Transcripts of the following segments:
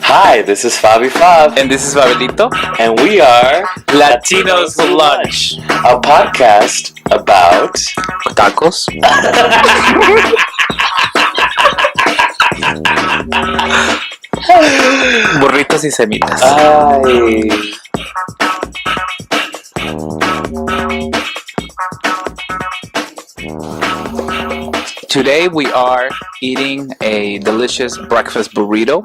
Hi, this is FavyFav. And this is Babelito. And we are Latinos Lunch. A podcast about Tacos. Burritos y semitas. Ay. Today we are eating a delicious breakfast burrito,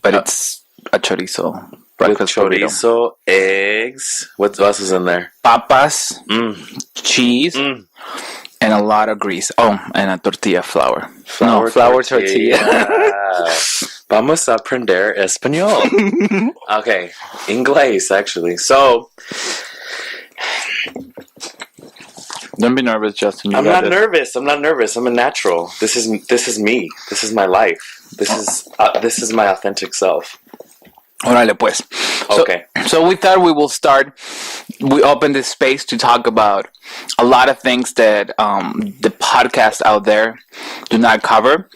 but it's a chorizo breakfast With burrito. chorizo, eggs. What else is in there? Papas, cheese, Mm. and a lot of grease. Oh, and a tortilla flour. Flour tortilla. Vamos a aprender español. Okay, inglés actually. So, Don't be nervous, Justin. I'm not nervous. I'm a natural. This is me. This is my life. This is my authentic self. Órale, pues. Okay. So we thought we will start. We opened this space to talk about a lot of things that the podcasts out there do not cover.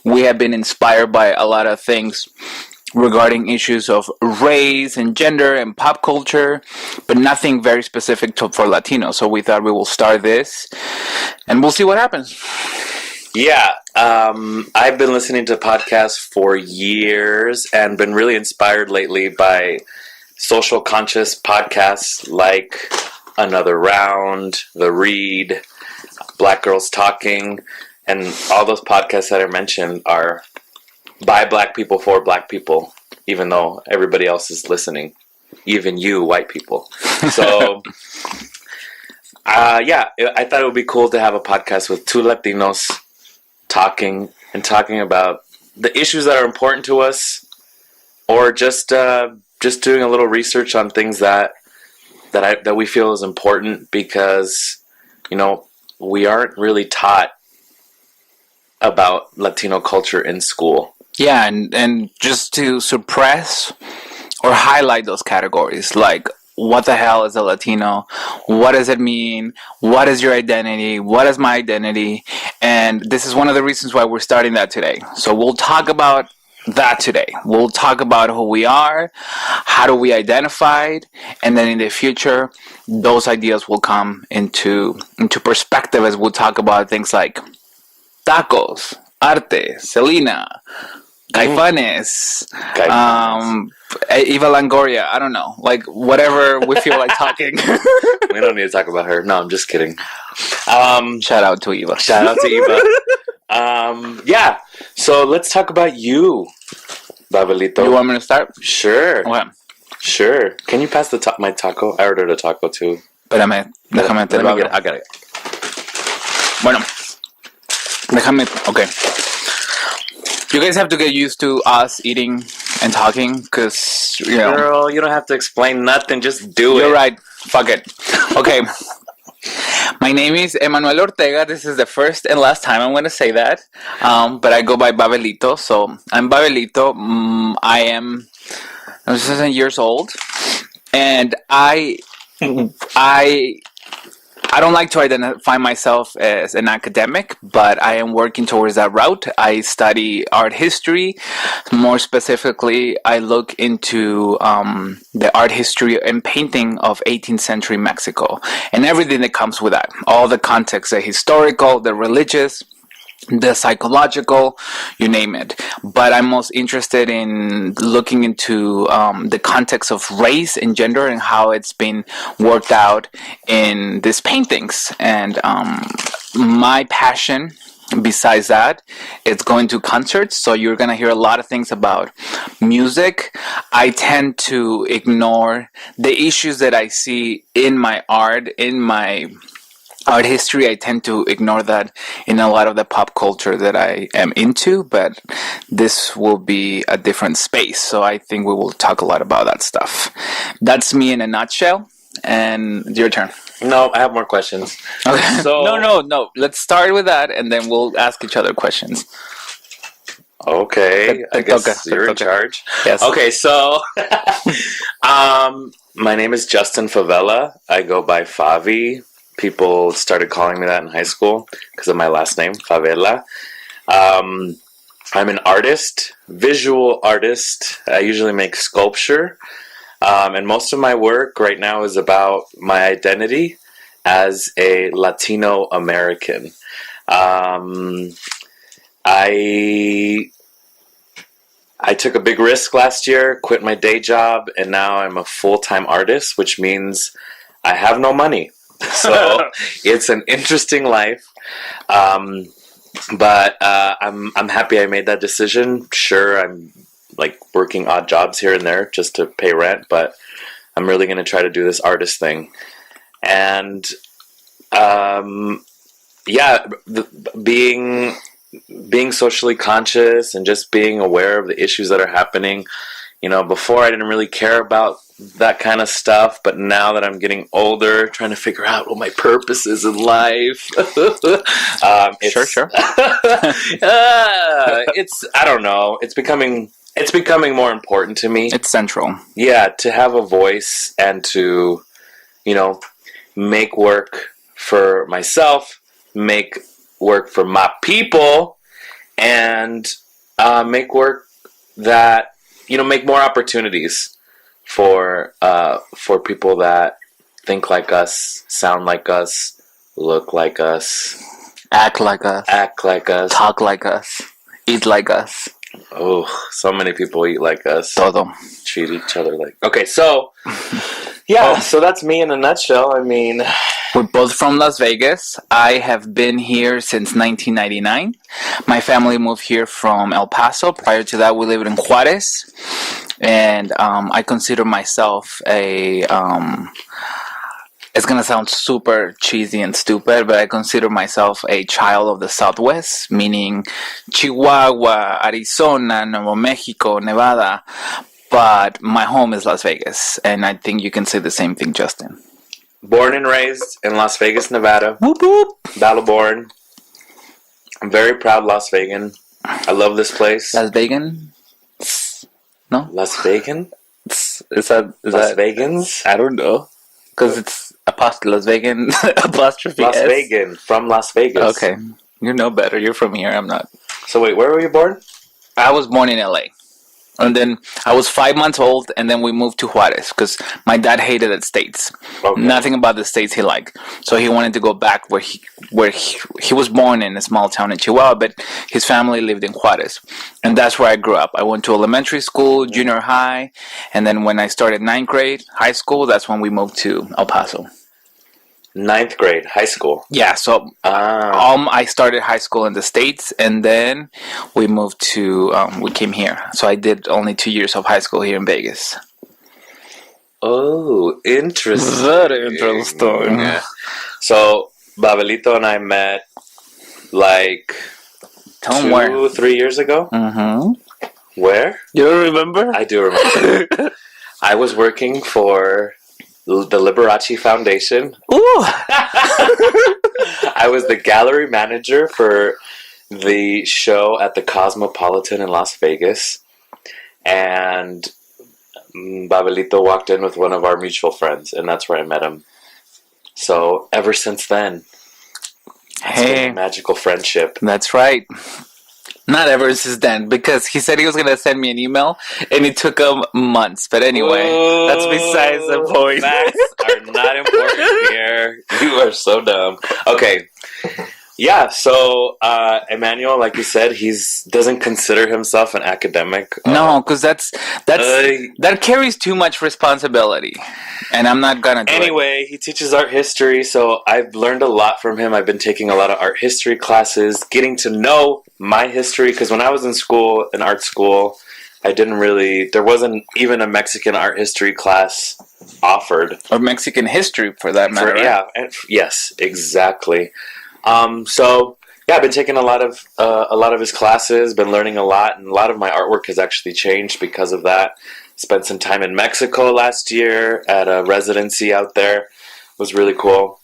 We have been inspired by a lot of things regarding issues of race and gender and pop culture, but nothing very specific for Latinos. So we thought we will start this, and we'll see what happens. Yeah, I've been listening to podcasts for years and been really inspired lately by social conscious podcasts like Another Round, The Read, Black Girls Talking, and all those podcasts that I mentioned are by Black people for Black people, even though everybody else is listening, even you white people. So, yeah, I thought it would be cool to have a podcast with two Latinos talking about the issues that are important to us, or just doing a little research on things that we feel is important, because we aren't really taught about Latino culture in school. Yeah, and just to suppress or highlight those categories, like what the hell is a Latino? What does it mean? What is your identity? What is my identity? And this is one of the reasons why we're starting that today. So we'll talk about that today. We'll talk about who we are, how do we identify it, and then in the future, those ideas will come into perspective as we'll talk about things like tacos, arte, Selena, Caifanes, Eva Longoria, I don't know, like whatever we feel like talking. We don't need to talk about her. No, I'm just kidding. Shout out to Eva. Shout out to Eva. Yeah, so let's talk about you, Babelito. You want me to start? Sure. Okay. Sure. Can you pass my taco? I ordered a taco too. Espérame, déjame te lo abro. I got it. Bueno, déjame, okay. You guys have to get used to us eating and talking, because, Girl, you don't have to explain nothing. Just do it. You're right. Fuck it. Okay. My name is Emmanuel Ortega. This is the first and last time I'm going to say that. But I go by Babelito. So I'm Babelito. I'm 7 years old. And I don't like to identify myself as an academic, but I am working towards that route. I study art history. More specifically, I look into the art history and painting of 18th century Mexico and everything that comes with that. All the context, the historical, the religious, the psychological, you name it. But I'm most interested in looking into the context of race and gender and how it's been worked out in these paintings. And my passion, besides that, it's going to concerts. So you're going to hear a lot of things about music. I tend to ignore the issues that I see in my art, in my art history. I tend to ignore that in a lot of the pop culture that I am into, but this will be a different space, so I think we will talk a lot about that stuff. That's me in a nutshell, and your turn. No, I have more questions. Okay. So, No. Let's start with that, and then we'll ask each other questions. Okay, I guess you're in charge. Yes. Okay, so my name is Justin Favela. I go by Favi. people started calling me that in high school because of my last name, Favela. I'm an artist, visual artist. I usually make sculpture. And most of my work right now is about my identity as a Latino American. I took a big risk last year, quit my day job, and now I'm a full-time artist, which means I have no money. So it's an interesting life. But I'm happy I made that decision. Sure, I'm like working odd jobs here and there just to pay rent, but I'm really going to try to do this artist thing. And being socially conscious and just being aware of the issues that are happening. Before I didn't really care about that kind of stuff, but now that I'm getting older, trying to figure out what my purpose is in life. Sure. I don't know. It's becoming more important to me. It's central. Yeah, to have a voice and to, make work for myself, make work for my people, and make work that, make more opportunities for people that think like us, sound like us, look like us, act like us, talk like us, eat like us. Oh, so many people eat like us. Todo. Treat each other like... Okay, so... Yeah, so that's me in a nutshell. I mean... We're both from Las Vegas. I have been here since 1999. My family moved here from El Paso. Prior to that, we lived in Juarez. And I consider myself a... it's going to sound super cheesy and stupid, but I consider myself a child of the Southwest, meaning Chihuahua, Arizona, Nuevo Mexico, Nevada. But my home is Las Vegas, and I think you can say the same thing, Justin. Born and raised in Las Vegas, Nevada. Whoop whoop. Battle born. I'm very proud Las Vegan. I love this place. Las Vegan? No? Las Vegan? Is Las Vegans? I don't know. Because it's Las Vegan apostrophe Las S. Vegan, from Las Vegas. Okay. You know better. You're from here. I'm not. So wait, where were you born? I was born in LA. And then I was 5 months old, and then we moved to Juarez because my dad hated the States. Okay. Nothing about the States he liked. So he wanted to go back where he was born in a small town in Chihuahua, but his family lived in Juarez. And that's where I grew up. I went to elementary school, junior high, and then when I started 9th grade, high school, that's when we moved to El Paso. 9th grade, high school. Yeah, so I started high school in the States, and then we moved to, we came here. So I did only 2 years of high school here in Vegas. Oh, interesting. Very interesting. Yeah. So, Babelito and I met, like, 3 years ago. Mm-hmm. Where? You don't remember? I do remember. I was working for... the Liberace Foundation. Ooh! I was the gallery manager for the show at the Cosmopolitan in Las Vegas. And Babelito walked in with one of our mutual friends, and that's where I met him. So, ever since then, it's been a magical friendship. That's right. Not ever since then, because he said he was going to send me an email, and it took him months. But anyway, that's besides the point. Facts are not important here. You are so dumb. Okay. Yeah, so Emmanuel, like you said, doesn't consider himself an academic. No, because that carries too much responsibility, and I'm not gonna do it. Anyway, he teaches art history, so I've learned a lot from him. I've been taking a lot of art history classes, getting to know my history, because when I was in art school, there wasn't even a Mexican art history class offered. Or Mexican history, for that matter. Right? Yeah, yes, exactly. So yeah, I've been taking a lot of his classes, been learning a lot, and a lot of my artwork has actually changed because of that. Spent some time in Mexico last year at a residency out there. It was really cool.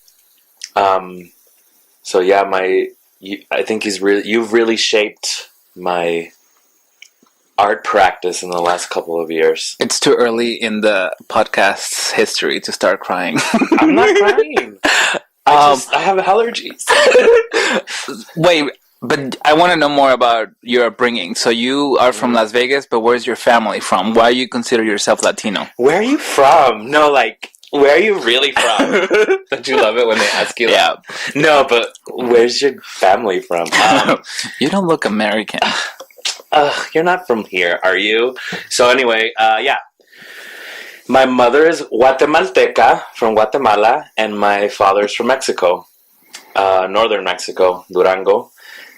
So yeah, I think you've really shaped my art practice in the last couple of years. It's too early in the podcast's history to start crying. I'm not crying. I have allergies. Wait, but I want to know more about your upbringing. So you are from Las Vegas, but where's your family from? Why you consider yourself Latino? Where are you from? No, like, where are you really from? Don't you love it when they ask you that? Yeah. No, but where's your family from? You don't look American. You're not from here, are you? So anyway, yeah. My mother is Guatemalteca, from Guatemala, and my father is from Mexico. Northern Mexico, Durango.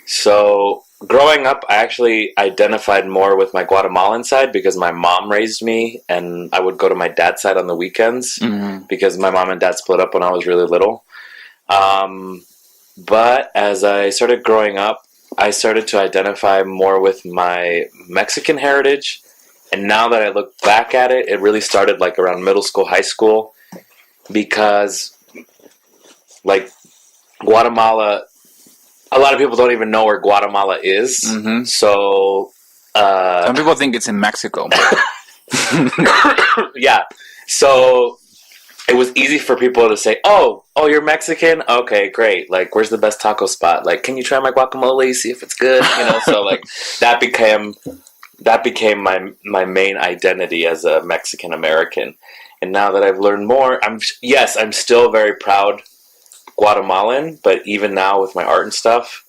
So, growing up, I actually identified more with my Guatemalan side because my mom raised me, and I would go to my dad's side on the weekends because my mom and dad split up when I was really little. But as I started growing up, I started to identify more with my Mexican heritage, and now that I look back at it, it really started like around middle school, high school, because like Guatemala, a lot of people don't even know where Guatemala is. So some people think it's in Mexico. Yeah. So it was easy for people to say, "Oh, you're Mexican? Okay, great. Like, where's the best taco spot? Like, can you try my guacamole? See if it's good." You know. So like that became my main identity as a Mexican American. And now that I've learned more, I'm still very proud Guatemalan, but even now with my art and stuff,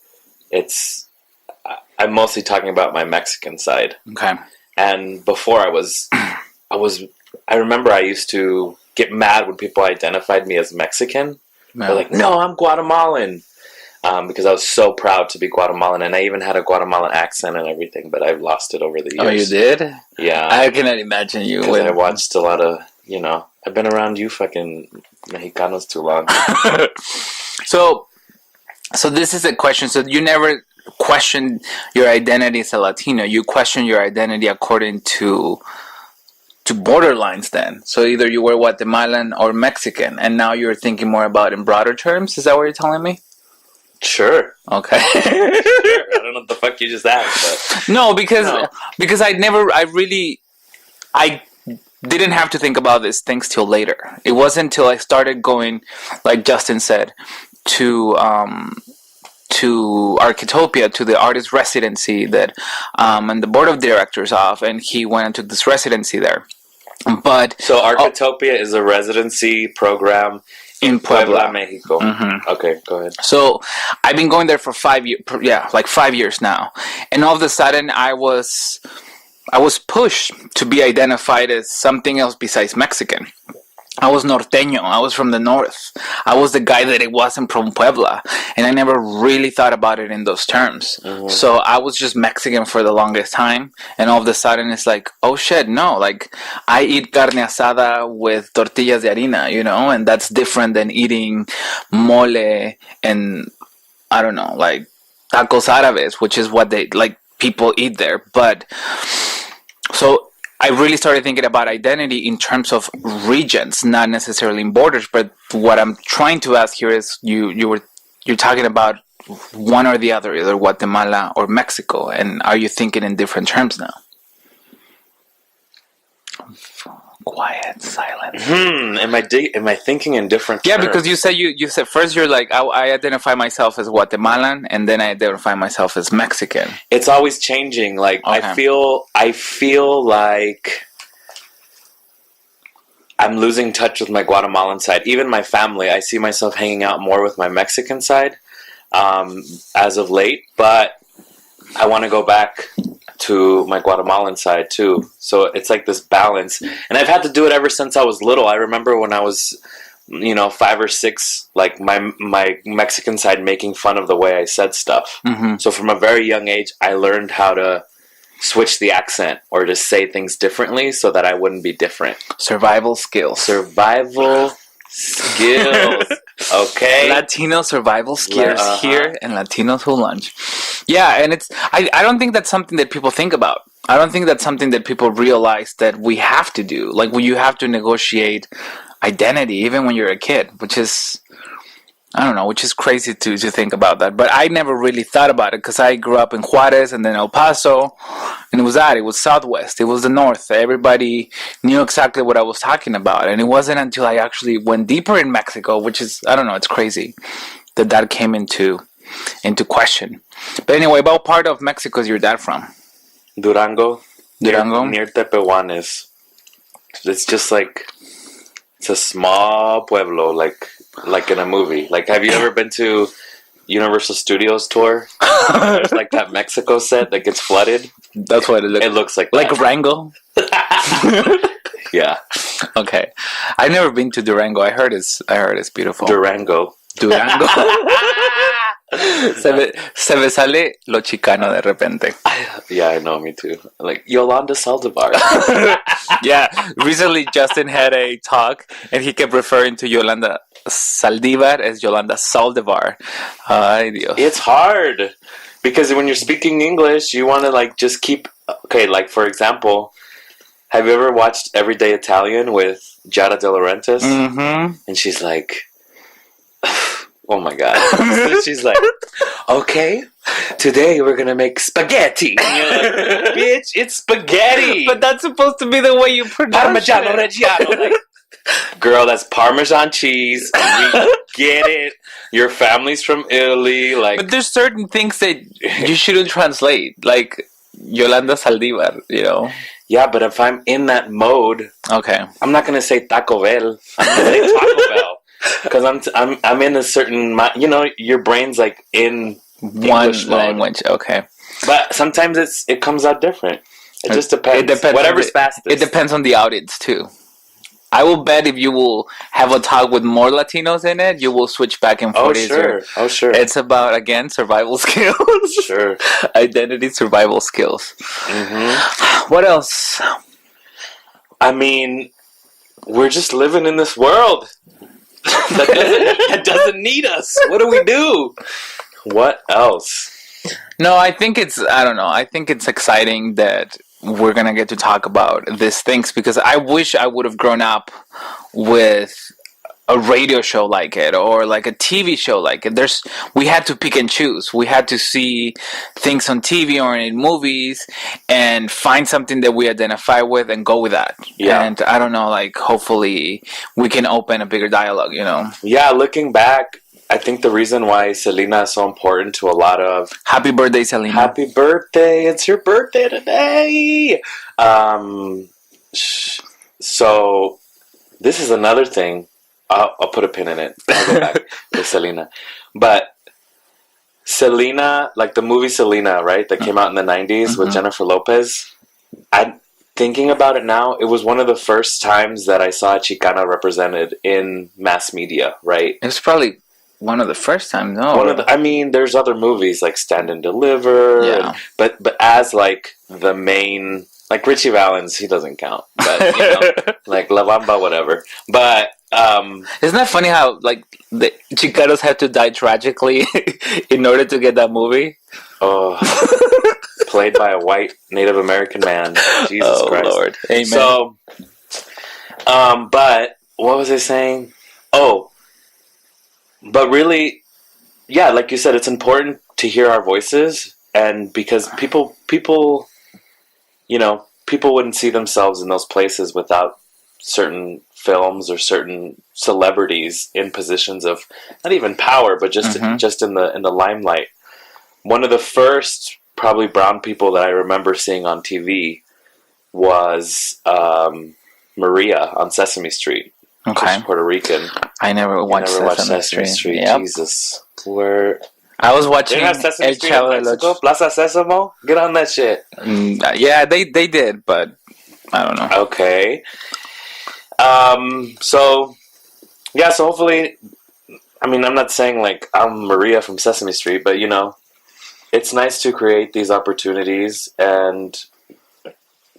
I'm mostly talking about my Mexican side. Okay. And before I remember I used to get mad when people identified me as Mexican. No. They're like, "No, I'm Guatemalan," because I was so proud to be Guatemalan, and I even had a Guatemalan accent and everything, but I've lost it over the years. Oh, you did? Yeah. I cannot imagine you. Because I watched a lot of, I've been around you fucking Mexicanos too long. So this is a question. So you never questioned your identity as a Latino. You questioned your identity according to borderlines then. So either you were Guatemalan or Mexican, and now you're thinking more about in broader terms. Is that what you're telling me? Sure. Okay. Sure. I don't know what the fuck you just asked, but no, because I didn't have to think about these things till later. It wasn't until I started going, like Justin said, to Architopia, to the artist residency that and the board of directors of, and he went and took this residency there. But so Architopia is a residency program in Puebla, Mexico. Okay, go ahead. So I've been going there for 5 years. Yeah, like 5 years now, and all of a sudden I was pushed to be identified as something else besides Mexican. I was norteño. I was from the north. I was the guy that it wasn't from Puebla, and I never really thought about it in those terms. So I was just Mexican for the longest time, and all of a sudden it's like, oh shit, no, like I eat carne asada with tortillas de harina, and that's different than eating mole and I don't know, like tacos árabes, which is what they like people eat there. But so I really started thinking about identity in terms of regions, not necessarily in borders. But what I'm trying to ask here is, you're talking about one or the other, either Guatemala or Mexico, and are you thinking in different terms now? Quiet, silence. Am I thinking in different terms? Yeah, because you said first you're like, I identify myself as Guatemalan, and then I identify myself as Mexican. It's always changing. Like okay. I feel like I'm losing touch with my Guatemalan side. Even my family, I see myself hanging out more with my Mexican side as of late, but I want to go back to my Guatemalan side too. So it's like this balance, and I've had to do it ever since I was little. I remember when I was 5 or 6, like my Mexican side making fun of the way I said stuff. So from a very young age I learned how to switch the accent or to say things differently so that I wouldn't be different. Survival skills. Okay. Latino survival skills here and Latinos who lunch. Yeah, and it's I don't think that's something that people think about. I don't think that's something that people realize that we have to do. Like, you have to negotiate identity even when you're a kid, which is I don't know, which is crazy to think about that. But I never really thought about it because I grew up in Juarez and then El Paso, and it was Southwest, it was the North. Everybody knew exactly what I was talking about, and it wasn't until I actually went deeper in Mexico, which is, I don't know, it's crazy that came into question. But anyway, what part of Mexico is your dad from? Durango. Durango? Near Tepehuanes. It's just like, it's a small pueblo, like in a movie. Like, have you ever been to Universal Studios tour? There's like that Mexico set that gets flooded. That's what it looks like. Like Rango? Yeah. Okay. I've never been to Durango. I heard it's beautiful. Durango. Se me sale lo chicano de repente. Yeah, I know, me too. Like Yolanda Saldivar. Yeah, recently Justin had a talk and he kept referring to Yolanda Saldivar as Yolanda Saldivar. Ay, Dios. It's hard because when you're speaking English, you want to like just keep. Okay, like for example, have you ever watched Everyday Italian with Giada De Laurentiis? Mm-hmm. And she's like, oh my god. So she's like, okay, today we're gonna make spaghetti. And you're like, bitch, it's spaghetti. But that's supposed to be the way you pronounce Parmigiano it. Reggiano. Like, girl, that's Parmesan cheese. We get it. Your family's from Italy. Like, but there's certain things that you shouldn't translate, like Yolanda Saldivar, you know. Yeah, but if I'm in that mode, Okay, I'm not gonna say Taco Bell. I'm gonna say Taco Bell because I'm in a certain, you know, your brain's like in one English mode. language. Okay, But sometimes it comes out different. It just depends. It depends. Whatever's fastest. It depends on the audience too. I will bet if you will have a talk with more Latinos in it, you will switch back and forth. Oh, sure. It's about, again, survival skills. Sure. Identity survival skills. Mm-hmm. What else? I mean, we're just living in this world that doesn't need us. What do we do? What else? No, I think I don't know. I think it's exciting that we're going to get to talk about these things because I wish I would have grown up with a radio show like it or like a TV show like it. We had to pick and choose. We had to see things on TV or in movies and find something that we identify with and go with that. Yeah. And I don't know, like hopefully we can open a bigger dialogue, you know. Yeah, looking back, I think the reason why Selena is so important to a lot of... Happy birthday, Selena. Happy birthday. It's your birthday today. So this is another thing. I'll put a pin in it. I'll go back to Selena. But Selena, like the movie Selena, right? That came out in the 90s with Jennifer Lopez. Thinking about it now, it was one of the first times that I saw Chicana represented in mass media, right? It was probably... one of the first times, no. I mean, there's other movies like Stand and Deliver, yeah. But as like the main, like Richie Valens, he doesn't count. But you know, like La Bamba, whatever. But isn't that funny how like the Chicanos had to die tragically in order to get that movie? Oh, played by a white Native American man. Jesus Christ, Lord, amen. So, but what was I saying? Oh. But really, yeah, like you said, it's important to hear our voices, and because people, you know, people wouldn't see themselves in those places without certain films or certain celebrities in positions of not even power, but just in the limelight. One of the first probably brown people that I remember seeing on TV was Maria on Sesame Street. Okay. She's Puerto Rican. I never watched Sesame Street. Yep. Jesus. Where I was watching El Street Chavo in Mexico, Plaza Sesamo. Get on that shit. Yeah, they did, but I don't know. Okay. So hopefully, I mean, I'm not saying like I'm Maria from Sesame Street, but you know, it's nice to create these opportunities and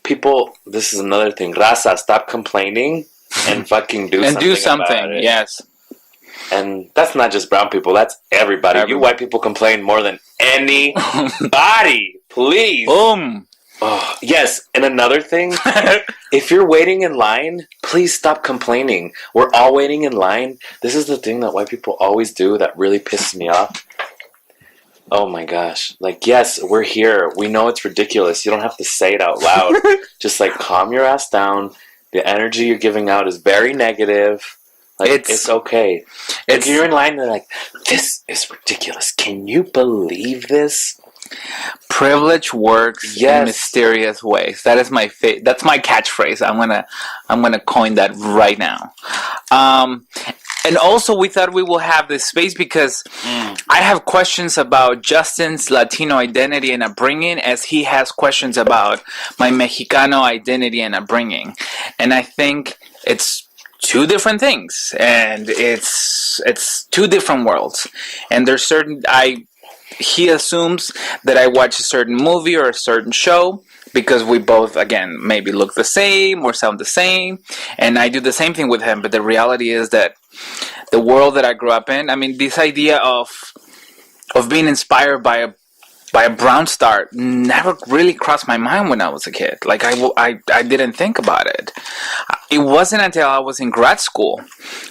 people. This is another thing. Raza, stop complaining. And fucking do something about it. Yes. And that's not just brown people, that's everybody. You white people complain more than anybody. Please. Boom. Oh, yes, and another thing, if you're waiting in line, please stop complaining. We're all waiting in line. This is the thing that white people always do that really pisses me off. Oh my gosh. Like, yes, we're here. We know it's ridiculous. You don't have to say it out loud. Just like calm your ass down. The energy you're giving out is very negative. Like, it's okay. If you're in line, they're like, this is ridiculous. Can you believe this? Privilege works in mysterious ways. That is my that's my catchphrase. I'm gonna coin that right now. And also, we thought we will have this space because I have questions about Justin's Latino identity and upbringing, as he has questions about my Mexicano identity and upbringing. And I think it's two different things, and it's two different worlds. And there's certain he assumes that I watch a certain movie or a certain show because we both, again, maybe look the same or sound the same, and I do the same thing with him. But the reality is that the world that I grew up in, I mean, this idea of being inspired by a brown star never really crossed my mind when I was a kid. Like, I didn't think about it. It wasn't until I was in grad school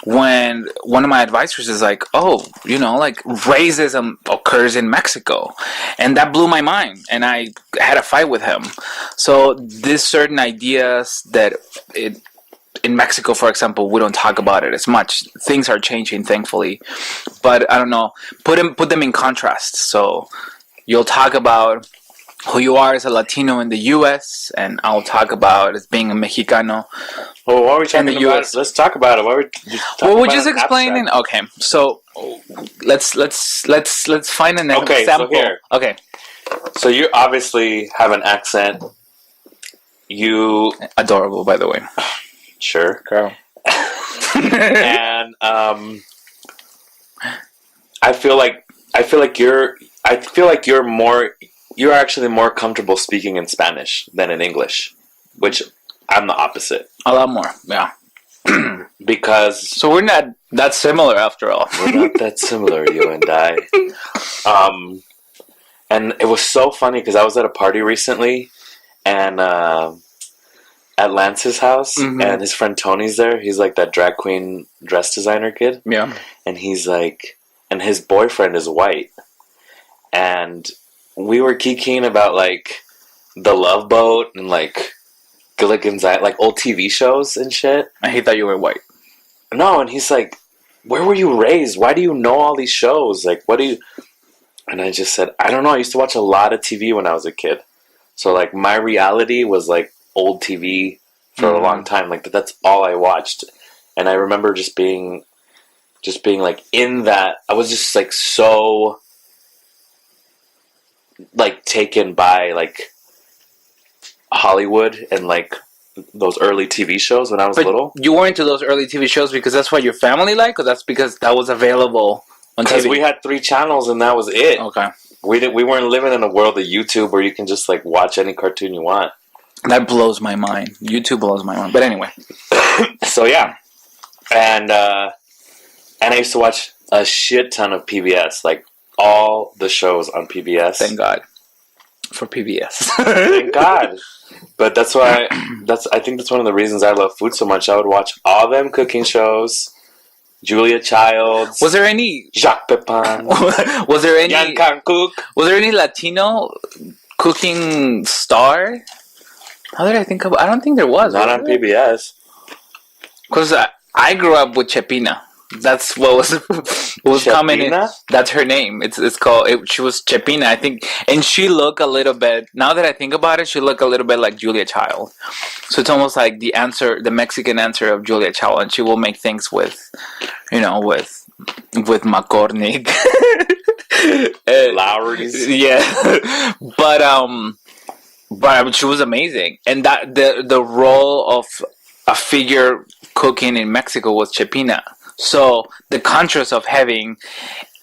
when one of my advisors is like, oh, like racism occurs in Mexico. And that blew my mind. And I had a fight with him. So these certain ideas that in Mexico, for example, we don't talk about it as much. Things are changing, thankfully. But I don't know, put them in contrast. So you'll talk about who you are as a Latino in the U.S., and I'll talk about as being a Mexicano. Well, what are we talking in the about? US? Let's talk about it. We're just explaining. Abstract. Okay, so let's find an example. So here. Okay, so you obviously have an accent. You adorable, by the way. Sure, girl. And I feel like you're actually more comfortable speaking in Spanish than in English, which I'm the opposite. A lot more, yeah. Because so we're not that similar after all. We're not that similar, you and I. And it was so funny because I was at a party recently, and at Lance's house, and his friend Tony's there. He's like that drag queen dress designer kid. Yeah. And he's like, and his boyfriend is white. And we were kikiing about like The Love Boat and like Gilligan's Island, like old TV shows and shit. And he thought you were white. No, and he's like, where were you raised? Why do you know all these shows? Like, what do you... And I just said, I don't know. I used to watch a lot of TV when I was a kid. So like my reality was like old TV for a long time. Like that's all I watched. And I remember just being like in that. I was just like so like taken by like Hollywood and like those early TV shows when I was little. You were into those early TV shows because that's what your family liked, or that's because that was available on TV? Because we had 3 channels and that was it. Okay. We weren't living in a world of YouTube where you can just like watch any cartoon you want. That blows my mind. YouTube blows my mind. But anyway. So yeah. And I used to watch a shit ton of PBS, like all the shows on PBS. Thank God for PBS. Thank God. But that's why I think that's one of the reasons I love food so much. I would watch all them cooking shows. Julia Childs. Was there any Jacques Pepin? Was there any Jan Can Cook? Was there any Latino cooking star? How did I think of? I don't think there was. Not on PBS. Because I grew up with Chepina. That's what was coming in. That's her name. It's called. She was Chepina, I think, and she looked a little bit. Now that I think about it, she looked a little bit like Julia Child. So it's almost like the Mexican answer of Julia Child, and she will make things with McCormick, Lowry's. Yeah, but she was amazing, and that the role of a figure cooking in Mexico was Chepina. So the contrast of having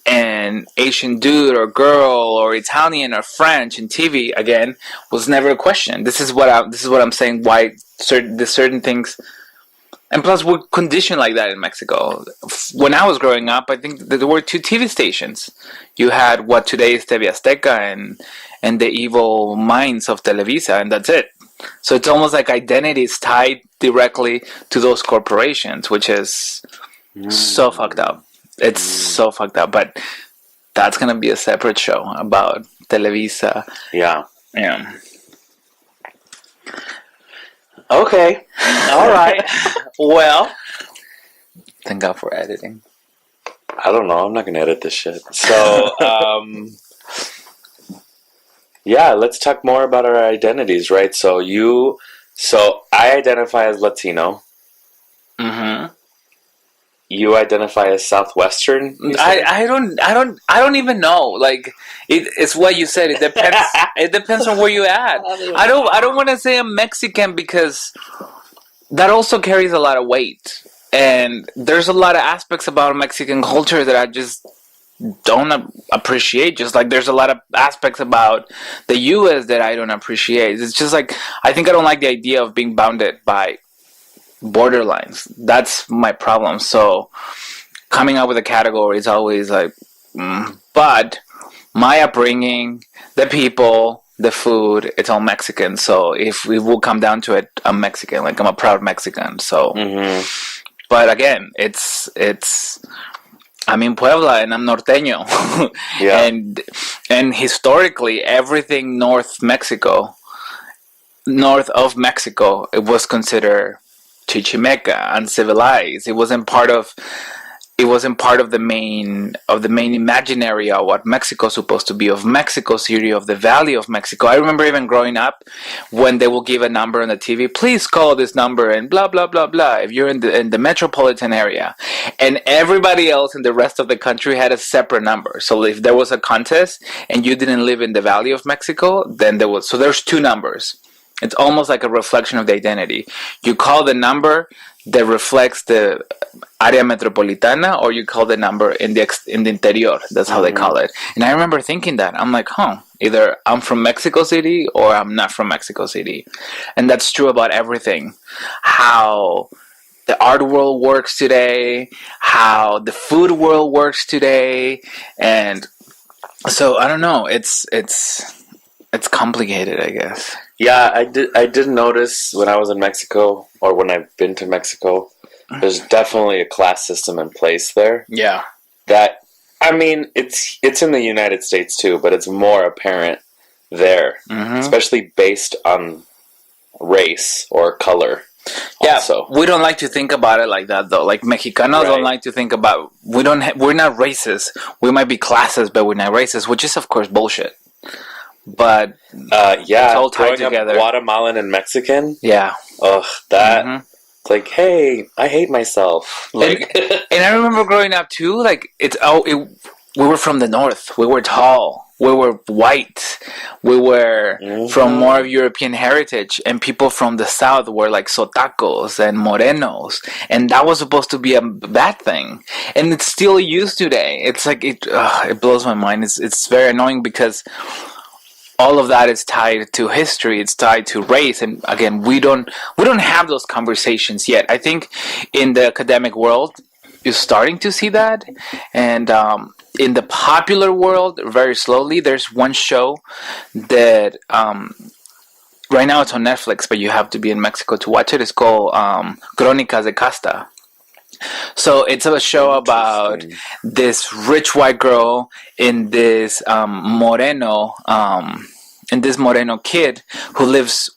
an Asian dude or girl or Italian or French in TV again was never a question. This is what I'm saying. Why certain things And plus, we're conditioned like that in Mexico. When I was growing up, I think that there were 2 TV stations. You had what today is TV Azteca and the evil minds of Televisa, and that's it. So it's almost like identity is tied directly to those corporations, which is so fucked up. It's so fucked up. But that's going to be a separate show about Televisa. Yeah. Yeah. Okay. All right. Well, Thank God for editing. I don't know. I'm not gonna edit this shit. So, yeah, let's talk more about our identities, right? So I identify as Latino. Mm-hmm. You identify as Southwestern. I don't even know. Like it's what you said. It depends. It depends on where you at. I don't want to say I'm Mexican because that also carries a lot of weight. And there's a lot of aspects about Mexican culture that I just don't appreciate. Just like there's a lot of aspects about the U.S. that I don't appreciate. It's just like I think I don't like the idea of being bounded by borderlines. That's my problem. So coming up with a category is always like, but my upbringing, the people, the food, it's all Mexican. So if we will come down to it, I'm Mexican. Like I'm a proud Mexican. So, but again, it's I'm in Puebla and I'm norteño. Yeah. And historically, everything north of Mexico, it was considered chichimeca, uncivilized. It wasn't part of the main imaginary of what Mexico's supposed to be, of Mexico City, of the Valley of Mexico. I remember even growing up when they will give a number on the TV, please call this number and blah blah blah blah if you're in the metropolitan area, and everybody else in the rest of the country had a separate number. So if there was a contest and you didn't live in the Valley of Mexico, then there's 2 numbers. It's almost like a reflection of the identity. You call the number that reflects the área metropolitana, or you call the number in the interior. That's how they call it. And I remember thinking that. I'm like, either I'm from Mexico City or I'm not from Mexico City. And that's true about everything. How the art world works today, how the food world works today. And so, I don't know. It's complicated, I guess. Yeah, I did notice when I was in Mexico, or when I've been to Mexico, there's definitely a class system in place there. Yeah. That, I mean, it's in the United States too, but it's more apparent there, especially based on race or color. Yeah, also. We don't like to think about it like that, though. Like Mexicanos don't like to think about. We're not racist. We might be classes, but we're not racist, which is of course bullshit. But yeah, it's all tied together. Guatemalan and Mexican. Yeah. Ugh, that. It's like, hey, I hate myself. Like, and I remember growing up too. Like we were from the north. We were tall. We were white. We were from more of European heritage, and people from the south were like sotacos and morenos, and that was supposed to be a bad thing, and it's still used today. It's like it blows my mind. It's very annoying because all of that is tied to history. It's tied to race, and again, we don't have those conversations yet. I think in the academic world, you're starting to see that, and in the popular world, very slowly. There's one show that right now it's on Netflix, but you have to be in Mexico to watch it. It's called Crónicas de Casta. So it's a show about this rich white girl in this moreno kid who lives.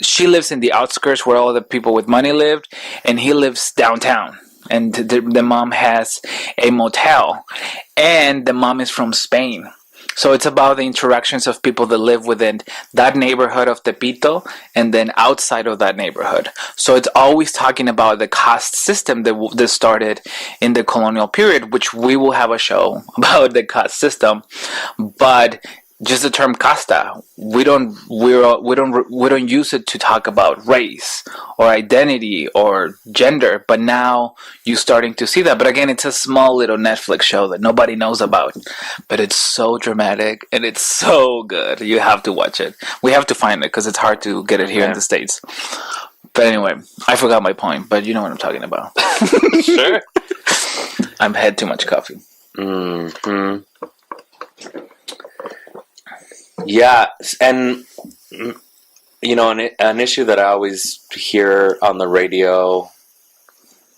She lives in the outskirts where all the people with money lived, and he lives downtown. And the mom has a motel, and the mom is from Spain. So it's about the interactions of people that live within that neighborhood of Tepito and then outside of that neighborhood. So it's always talking about the caste system that started in the colonial period, which we will have a show about the caste system. But just the term casta, we don't use it to talk about race or identity or gender, but now you're starting to see that. But again, it's a small little Netflix show that nobody knows about, but it's so dramatic and it's so good. You have to watch it. We have to find it because it's hard to get it here in the States. But anyway, I forgot my point, but you know what I'm talking about. Sure. I've had too much coffee. Mm-hmm. Yeah, and an issue that I always hear on the radio,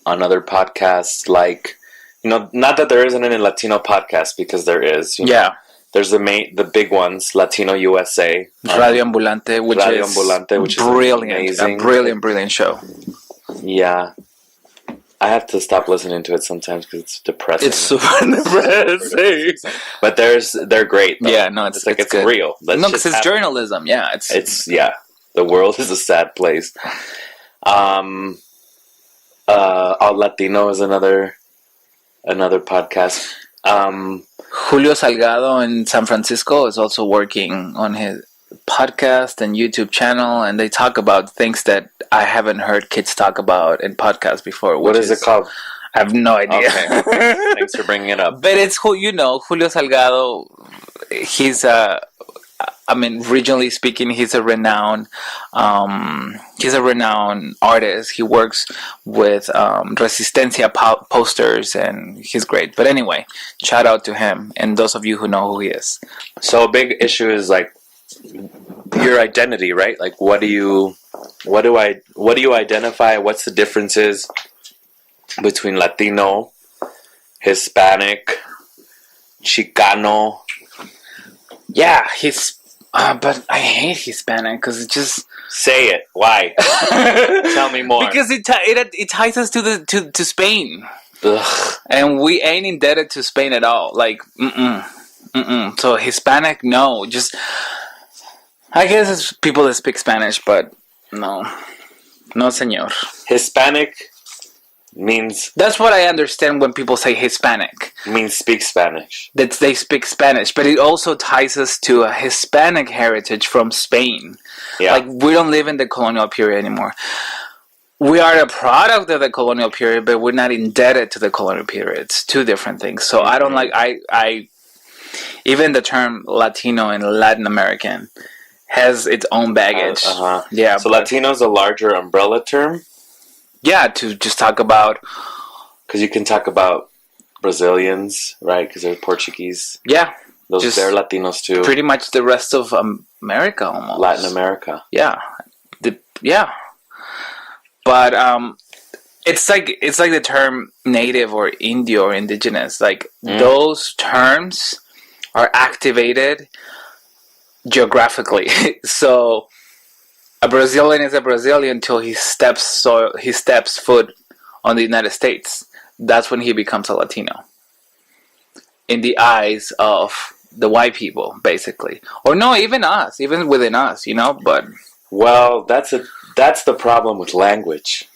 on other podcasts, like, not that there isn't any Latino podcast, because there is. Yeah. There's the big ones, Latino USA, Radio Ambulante, which is brilliant, amazing. A brilliant show. Yeah. I have to stop listening to it sometimes because it's depressing. It's super depressing. But they're great, though. Yeah, no, it's good. Real. Because it's journalism. Yeah, it's the world is a sad place. All Latino is another podcast. Julio Salgado in San Francisco is also working on his podcast and YouTube channel, and they talk about things that I haven't heard kids talk about in podcasts before. What is it called? I have no idea. Okay. Thanks for bringing it up. But it's Julio Salgado. He's regionally speaking, he's a renowned artist. He works with Resistencia posters, and he's great. But anyway, shout out to him and those of you who know who he is. So a big issue is like your identity, right? Like, what do you identify? What's the differences between Latino, Hispanic, Chicano? Yeah, but I hate Hispanic because it just... Say it. Why? Tell me more. Because it ties us to Spain. Ugh. And we ain't indebted to Spain at all. Like, So Hispanic, no. Just... I guess it's people that speak Spanish, but no. No, señor. Hispanic means... That's what I understand when people say Hispanic. Means speak Spanish. That they speak Spanish, but it also ties us to a Hispanic heritage from Spain. Yeah. Like, we don't live in the colonial period anymore. We are a product of the colonial period, but we're not indebted to the colonial period. It's two different things. So I don't like... I even the term Latino and Latin American has its own baggage. Yeah. So Latino is a larger umbrella term? Yeah, to just talk about... Because you can talk about Brazilians, right? Because they're Portuguese. Yeah. They're Latinos too. Pretty much the rest of America almost. Latin America. Yeah. But it's like the term native or Indio or indigenous. Like, those terms are activated geographically. So a Brazilian is a Brazilian until he steps foot on the United States. That's when he becomes a Latino in the eyes of the white people, basically. Or no, even within us, but well, that's the problem with language.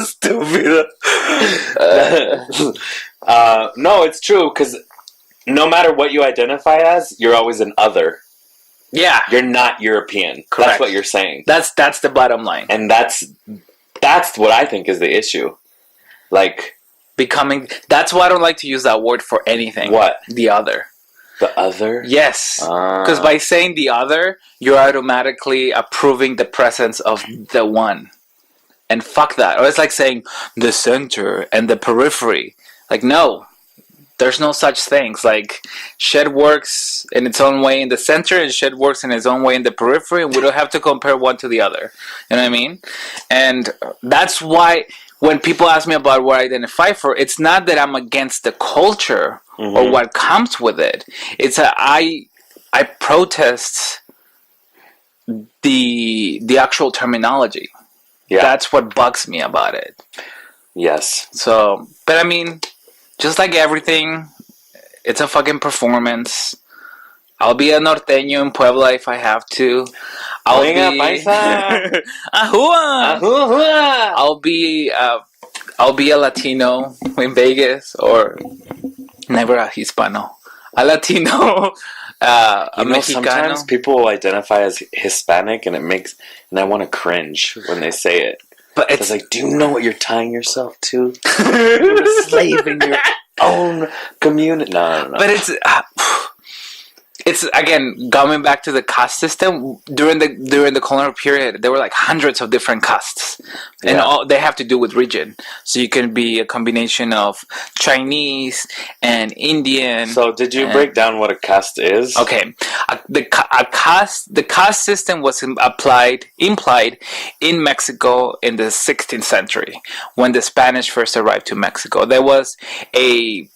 Stupid. No, it's true, because no matter what you identify as, you're always an other. Yeah. You're not European. Correct. That's what you're saying. That's the bottom line. And that's what I think is the issue. Like, becoming... That's why I don't like to use that word for anything. What? The other. The other? Yes. Because by saying the other, you're automatically approving the presence of the one. And fuck that. Or it's like saying the center and the periphery. Like, no. There's no such things. Like, shit works in its own way in the center, and shit works in its own way in the periphery, and we don't have to compare one to the other. You know what I mean? And that's why when people ask me about what I identify for, it's not that I'm against the culture or what comes with it. It's I protest the actual terminology. Yeah. That's what bugs me about it. Yes. So, but I mean... Just like everything, it's a fucking performance. I'll be a norteño in Puebla if I have to. I'll be a Latino in Vegas, or never a Hispano. A Latino, a Mexicano. Sometimes people identify as Hispanic, and I want to cringe when they say it. But it's like, do you know what you're tying yourself to? You're a slave in your own community. No. But it's... it's again going back to the caste system. During the colonial period, there were like hundreds of different castes, and all they have to do with region. So you can be a combination of Chinese and Indian. So did you break down what a caste is? Okay, the caste system was implied in Mexico in the 16th century when the Spanish first arrived to Mexico. There was a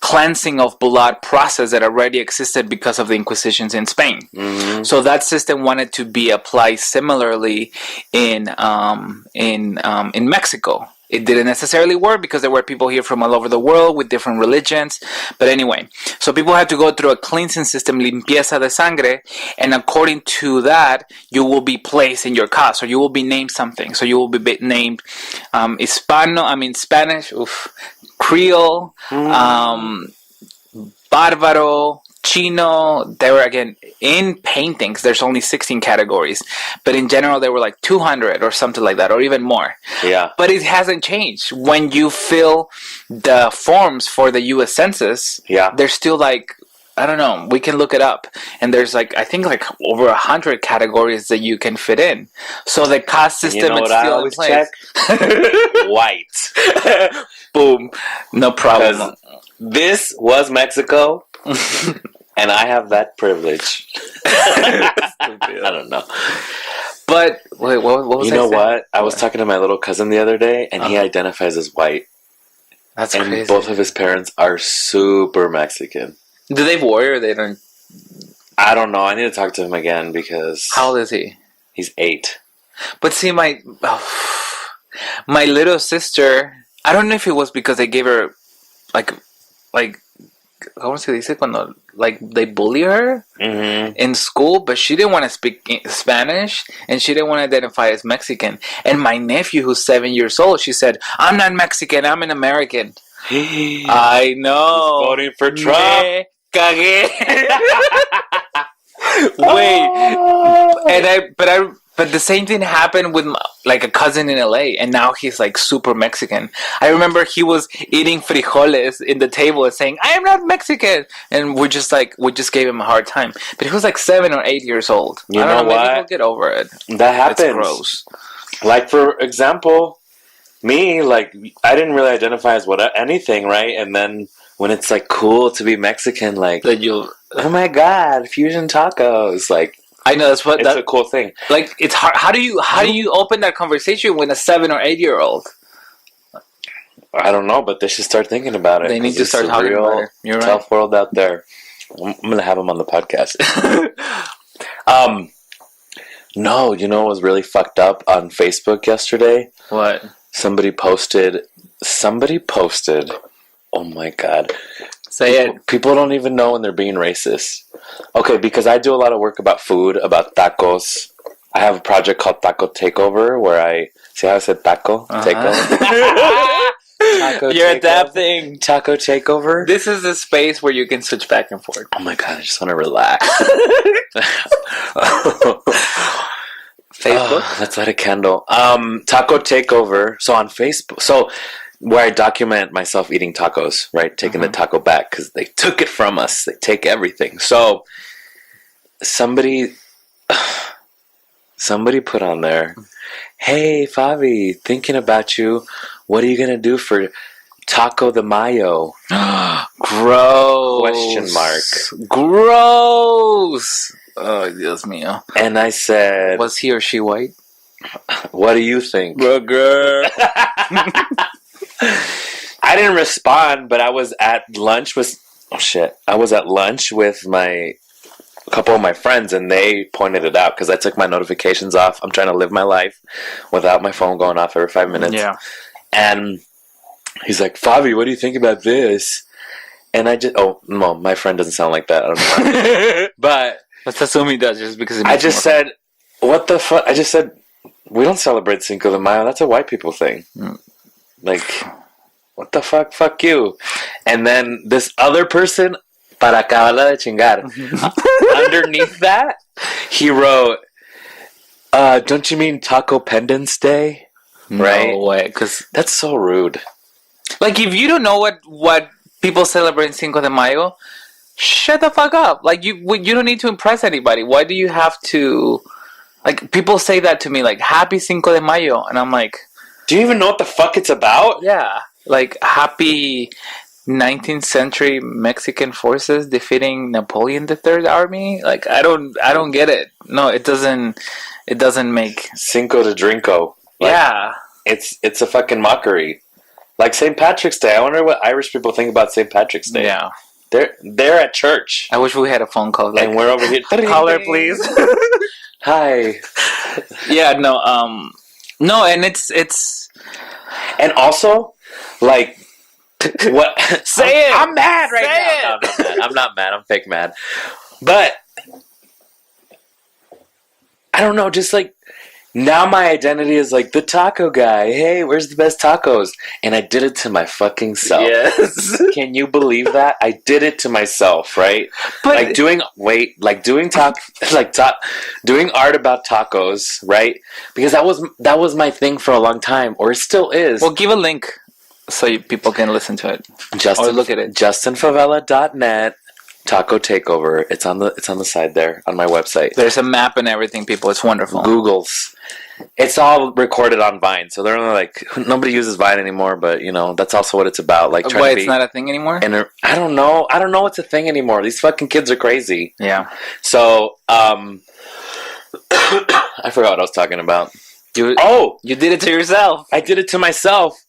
cleansing of blood process that already existed because of the Inquisitions in Spain. Mm-hmm. So that system wanted to be applied similarly in Mexico. It didn't necessarily work because there were people here from all over the world with different religions. But anyway, so people had to go through a cleansing system, limpieza de sangre, and according to that, you will be placed in your caste, or you will be named something. So you will be named Spanish, Creole, Bárbaro, Chino. They were, again, in paintings, there's only 16 categories. But in general, there were like 200 or something like that, or even more. Yeah. But it hasn't changed. When you fill the forms for the U.S. Census, there's still like, I don't know, we can look it up. And there's like, I think like over 100 categories that you can fit in. So the caste system is still in place. White. Boom. No problem. This was Mexico. And I have that privilege. I don't know. But wait, what was you know what? I was talking to my little cousin the other day, and he identifies as white. That's crazy. And both of his parents are super Mexican. Do they worry or they don't? I don't know. I need to talk to him again because... How old is he? He's 8. But see, my little sister... I don't know if it was because they gave her like ¿cómo se dice cuando like they bully her in school? But she didn't want to speak Spanish and she didn't want to identify as Mexican. And my nephew, who's 7 years old, she said, "I'm not Mexican. I'm an American." I know. He's voting for Trump. Me cagué. Wait, but the same thing happened with like a cousin in LA, and now he's like super Mexican. I remember he was eating frijoles in the table and saying, "I am not Mexican," and we just gave him a hard time. But he was like 7 or 8 years old. You know what? Maybe he'll get over it. That happens. It's gross. Like for example, me, like I didn't really identify as anything, right? And then when it's like cool to be Mexican, like oh my god, fusion tacos, like. I know it's a cool thing. Like it's hard. How do you open that conversation with a 7 or 8 year old? I don't know, but they should start thinking about it. They need to start talking about it. You're right. Tough world out there. I'm gonna have them on the podcast. No, you know what was really fucked up on Facebook yesterday? What? Somebody posted. Oh my god. Say it. People don't even know when they're being racist. Okay, because I do a lot of work about food, about tacos. I have a project called Taco Takeover where I... See how I said taco? Takeover? Taco You're adapting. Taco Takeover. This is a space where you can switch back and forth. Oh my god, I just want to relax. Facebook? Let's light a candle. Taco Takeover. So on Facebook... So... Where I document myself eating tacos, right? Taking the taco back because they took it from us. They take everything. So somebody put on there, "Hey, Favi, thinking about you. What are you going to do for Taco de Mayo?" Gross. Question mark. Gross. Oh, Dios mío. And I said... Was he or she white? What do you think? Girl. I didn't respond, but I was at lunch with... Oh, shit. I was at lunch with a couple of my friends, and they pointed it out because I took my notifications off. I'm trying to live my life without my phone going off every 5 minutes. Yeah. And he's like, "Favi, what do you think about this?" And I just... Oh, no, my friend doesn't sound like that. I don't know. But... Let's assume he does just because... I just said, what the fuck? I just said, we don't celebrate Cinco de Mayo. That's a white people thing. Like, what the fuck? Fuck you. And then this other person, para acabarla de chingar, underneath that, he wrote, "Don't you mean Taco Pendants Day?" Right? No way, because that's so rude. Like, if you don't know what people celebrate in Cinco de Mayo, shut the fuck up. Like, you don't need to impress anybody. Why do you have to... Like, people say that to me, like, Happy Cinco de Mayo. And I'm like... Do you even know what the fuck it's about? Yeah. Like, happy 19th century Mexican forces defeating Napoleon III army. Like, I don't get it. No, it doesn't make... Cinco de Drinko. Like, yeah. It's a fucking mockery. Like St. Patrick's Day. I wonder what Irish people think about St. Patrick's Day. Yeah. They're at church. I wish we had a phone call. Like, and we're over here. Caller, please. Hi. Yeah, no, and it's and also, like, what? Say it. I'm mad right Say now. it. No, I'm not mad. I'm fake mad. But I don't know. Just like now, my identity is like the taco guy. Hey, where's the best tacos? And I did it to my fucking self. Yes. Can you believe that? I did it to myself, right? But like doing art about tacos, right? Because that was my thing for a long time, or it still is. Well, give a link so people can listen to it or look at it. JustinFavela.net. Taco Takeover. It's on the side there on my website. There's a map and everything, people. It's wonderful. Google's. It's all recorded on Vine, so they're only like nobody uses Vine anymore. But that's also what it's about. Like, why it's not a thing anymore? And I don't know. I don't know what's a thing anymore. These fucking kids are crazy. Yeah. So I forgot what I was talking about. You did it to yourself. I did it to myself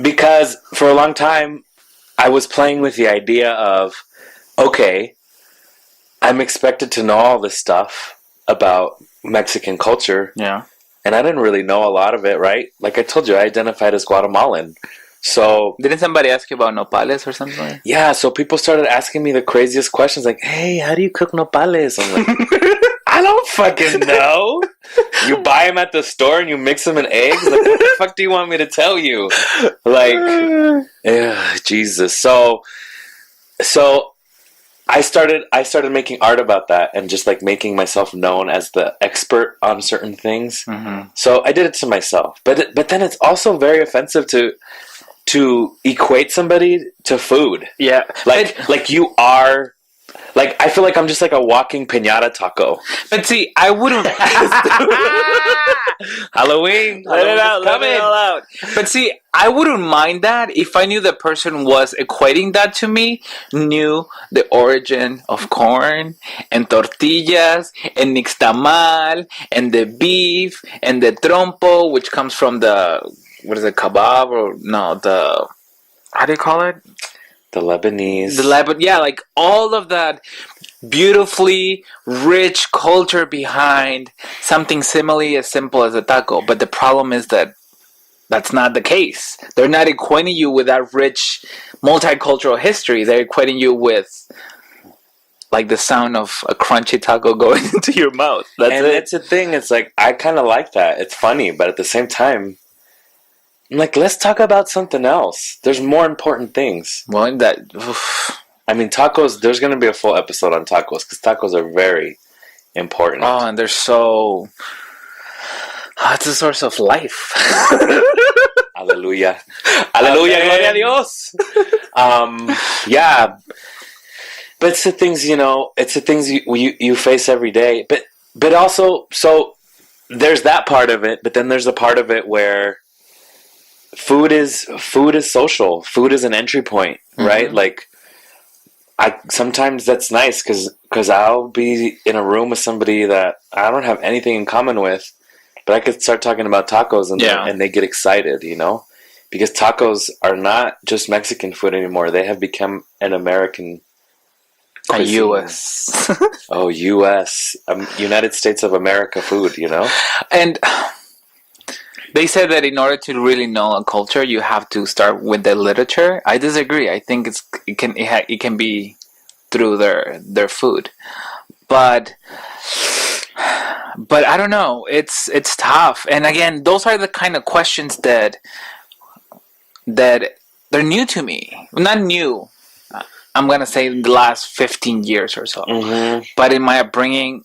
because for a long time I was playing with the idea of, okay, I'm expected to know all this stuff about Mexican culture. Yeah. And I didn't really know a lot of it, right? Like I told you, I identified as Guatemalan. So... Didn't somebody ask you about nopales or something? Yeah, so people started asking me the craziest questions like, hey, how do you cook nopales? I'm like, I don't fucking know. You buy them at the store and you mix them in eggs? Like, what the fuck do you want me to tell you? Like, Jesus. So I started making art about that and just like making myself known as the expert on certain things. Mm-hmm. So I did it to myself, but then it's also very offensive to equate somebody to food. Yeah, like you are. Like, I feel like I'm just like a walking piñata taco. But see, I wouldn't... Halloween. Let it out. But see, I wouldn't mind that if I knew the person was equating that to me, knew the origin of corn and tortillas and nixtamal and the beef and the trompo, which comes from the... What is it, kebab? Or no, the... How do you call it? The Lebanese. Yeah, like all of that beautifully rich culture behind something similarly as simple as a taco. But the problem is that that's not the case. They're not equating you with that rich multicultural history. They're equating you with like the sound of a crunchy taco going into your mouth. That's it. It's a thing. It's like, I kind of like that. It's funny, but at the same time, I'm like, let's talk about something else. There's more important things. Well, I mean, tacos, there's going to be a full episode on tacos because tacos are very important. Oh, and they're so... it's a source of life. Hallelujah. Hallelujah. Gloria a Dios. Yeah. But it's the things, it's the things you face every day. But also, so there's that part of it, but then there's the part of it where food is social. Food is an entry point, right? Mm-hmm. Like, sometimes that's nice because I'll be in a room with somebody that I don't have anything in common with, but I could start talking about tacos and they get excited, because tacos are not just Mexican food anymore. They have become an American cuisine. U.S. U.S. United States of America food, And they said that in order to really know a culture, you have to start with the literature. I disagree. I think it can be through their food, but I don't know. It's tough. And again, those are the kind of questions that they're new to me. Not new. I'm gonna say in the last 15 years or so. Mm-hmm. But in my upbringing,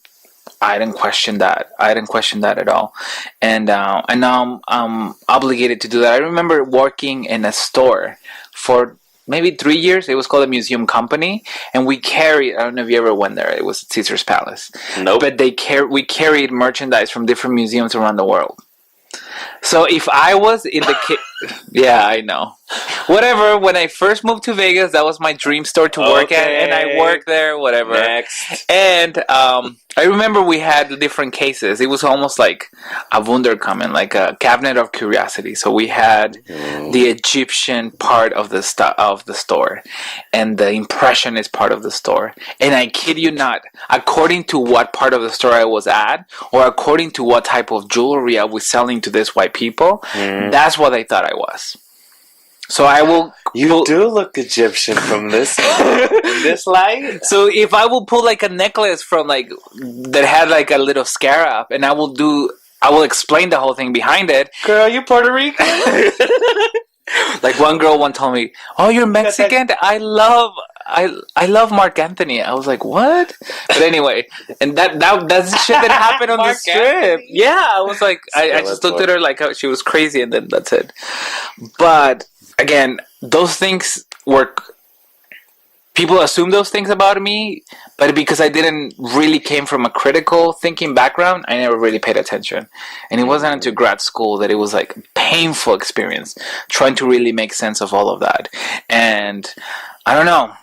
I didn't question that. At all, and now I'm obligated to do that. I remember working in a store for maybe 3 years. It was called a museum company, and we carried. I don't know if you ever went there. It was at Caesar's Palace. Nope. But we carried merchandise from different museums around the world. So if I was in the yeah, I know. Whatever. When I first moved to Vegas, that was my dream store to work at, and I worked there. Whatever. Next. And I remember we had different cases. It was almost like a Wunderkammer, like a cabinet of curiosity. So we had the Egyptian part of the store, and the Impressionist part of the store. And I kid you not, according to what part of the store I was at, or according to what type of jewelry I was selling to these white people, that's what they thought I was. So I will. You do look Egyptian from this in this light. So if I will pull like a necklace from like that had like a little scarab, and I will explain the whole thing behind it. Girl, you Puerto Rican? Like one girl once told me, "Oh, you're Mexican? I love Mark Anthony." I was like, "What?" But anyway, and that's the shit that happened on the strip. Yeah, I was like, I just looked at her like she was crazy, and then that's it. But again, those things were. People assume those things about me, but because I didn't really came from a critical thinking background, I never really paid attention. And it wasn't until grad school that it was like a painful experience trying to really make sense of all of that. And I don't know.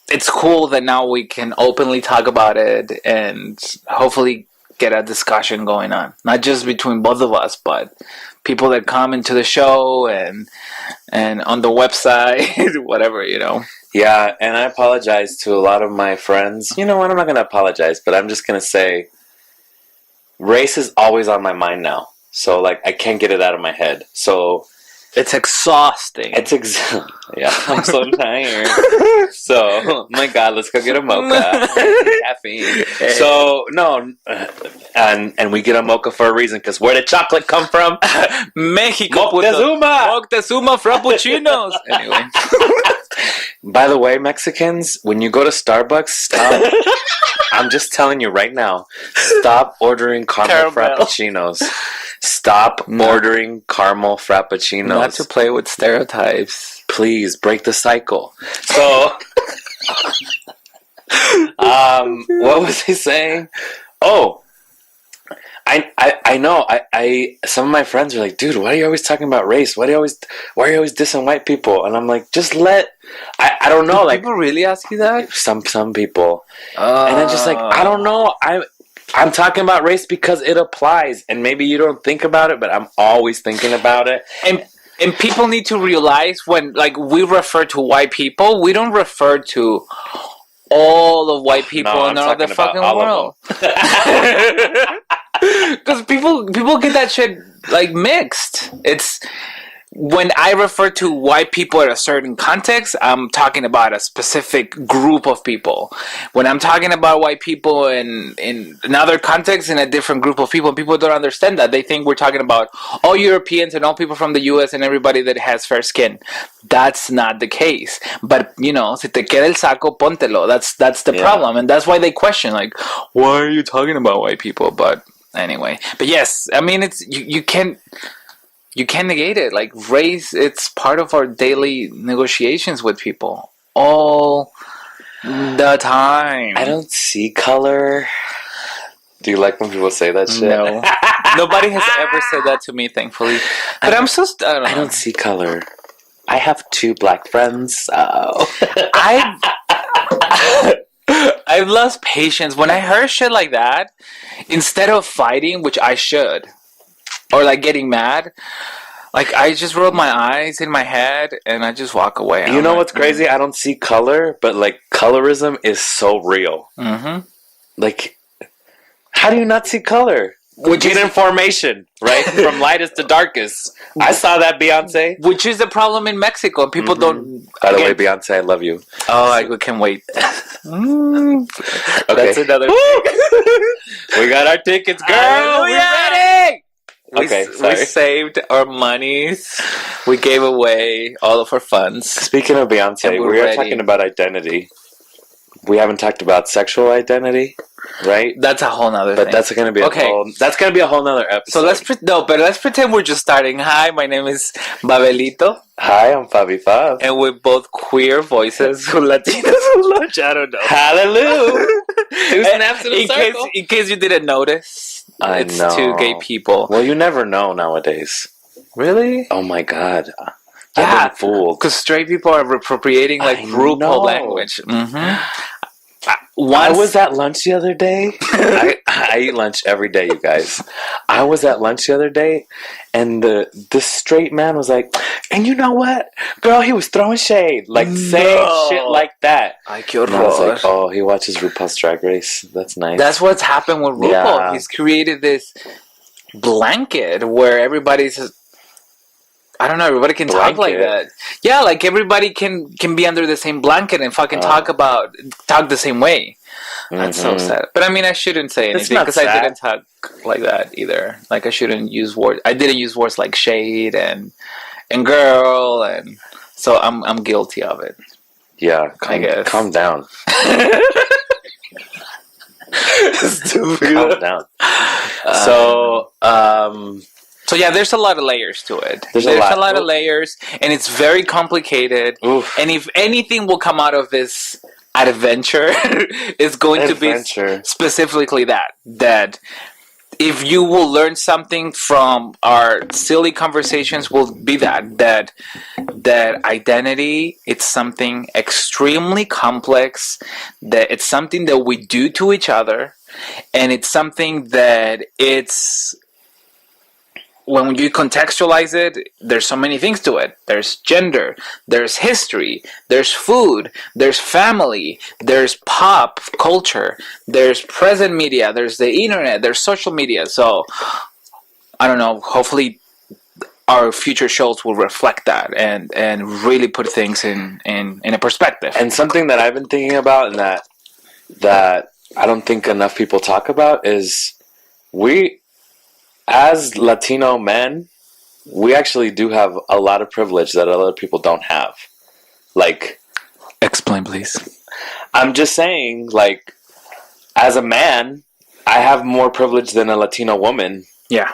It's cool that now we can openly talk about it and hopefully get a discussion going on. Not just between both of us, but people that come into the show and on the website, whatever, you know. Yeah, and I apologize to a lot of my friends. You know what? I'm not going to apologize, but I'm just going to say race is always on my mind now. So, like, I can't get it out of my head. So it's exhausting. Yeah, I'm so tired. So, my God, let's go get a mocha. Caffeine. So, no, and we get a mocha for a reason, because where did chocolate come from? Mexico. Moctezuma Frappuccinos. Anyway. By the way, Mexicans, when you go to Starbucks, stop. I'm just telling you right now, stop ordering caramel frappuccinos. Stop ordering caramel frappuccinos. Not to play with stereotypes. Please, break the cycle. So, what was he saying? Oh, I know. I some of my friends are like, dude, why are you always talking about race? Why are you always dissing white people? And I'm like, just I don't know. Like, people really ask you that? Some people, and I'm just like, I don't know. I'm talking about race because it applies, and maybe you don't think about it, but I'm always thinking about it. And people need to realize when, like, we refer to white people, we don't refer to all of white people in the fucking world. Because people get that shit like mixed. It's when I refer to white people in a certain context, I'm talking about a specific group of people. When I'm talking about white people in another context, in a different group of people, people don't understand that. They think we're talking about all Europeans and all people from the US and everybody that has fair skin. That's not the case. But, you know, si te queda el saco, póntelo. That's the problem. And that's why they question, like, why are you talking about white people? But anyway. But yes, I mean, it's you can't negate it. Like, race, it's part of our daily negotiations with people all the time. I don't see color. Do you like when people say that shit? No. Nobody has ever said that to me, thankfully. But I don't see color. I have 2 black friends, so... I've lost patience. When I heard shit like that, instead of fighting, which I should, or like getting mad, like I just roll my eyes in my head and I just walk away. You know what's crazy? I don't see color, but like colorism is so real. Mm-hmm. Like, how do you not see color? We get information, right? From lightest to darkest. I saw that, Beyonce. Which is the problem in Mexico. People don't... By the way, Beyonce, I love you. Oh, I can't wait. Okay. That's another thing. We got our tickets, girl. We're ready. Okay, we saved our monies. We gave away all of our funds. Speaking of Beyonce, we are talking about identity. We haven't talked about sexual identity. right? That's a whole nother thing. But that's going to be a whole nother episode. So let's pretend we're just starting. Hi, my name is Babelito. Hi, I'm FavyFav. And we're both queer voices who Latinos who lunch. I don't know. Hallelujah. Two snaps in a circle. In case you didn't notice, it's know. two gay people. Well, you never know nowadays. Really? Oh my God. Yeah, I've been fooled. Because straight people are appropriating like RuPaul language. I was at lunch the other day. I eat lunch every day, you guys. I was at lunch the other day, and the straight man was like, and you know what? Girl, he was throwing shade. Like, saying shit like that. Ay, qué horror. And I was like, oh, he watches RuPaul's Drag Race. That's nice. That's what's happened with RuPaul. Yeah. He's created this blanket where everybody's... I don't know, everybody can talk like that. Yeah, like everybody can be under the same blanket and fucking talk the same way. That's so sad. But I mean, I shouldn't say anything because I didn't talk like that either. Like I shouldn't use words. I didn't use words like shade and girl, and so I'm guilty of it. Yeah, I guess. Calm down. Stupid. Calm down. So yeah, there's a lot of layers to it. There's a lot of layers, and it's very complicated. Oof. And if anything will come out of this adventure, it's going to be specifically that if you will learn something from our silly conversations, will be that identity. It's something extremely complex. That it's something that we do to each other, and it's something that it's. When you contextualize it, there's so many things to it. There's gender, there's history, there's food, there's family, there's pop culture, there's present media, there's the internet, there's social media. So, I don't know, hopefully our future shows will reflect that and really put things in a perspective. And something that I've been thinking about and that I don't think enough people talk about is as Latino men, we actually do have a lot of privilege that other people don't have. Like... Explain, please. I'm just saying, like, as a man, I have more privilege than a Latino woman. Yeah.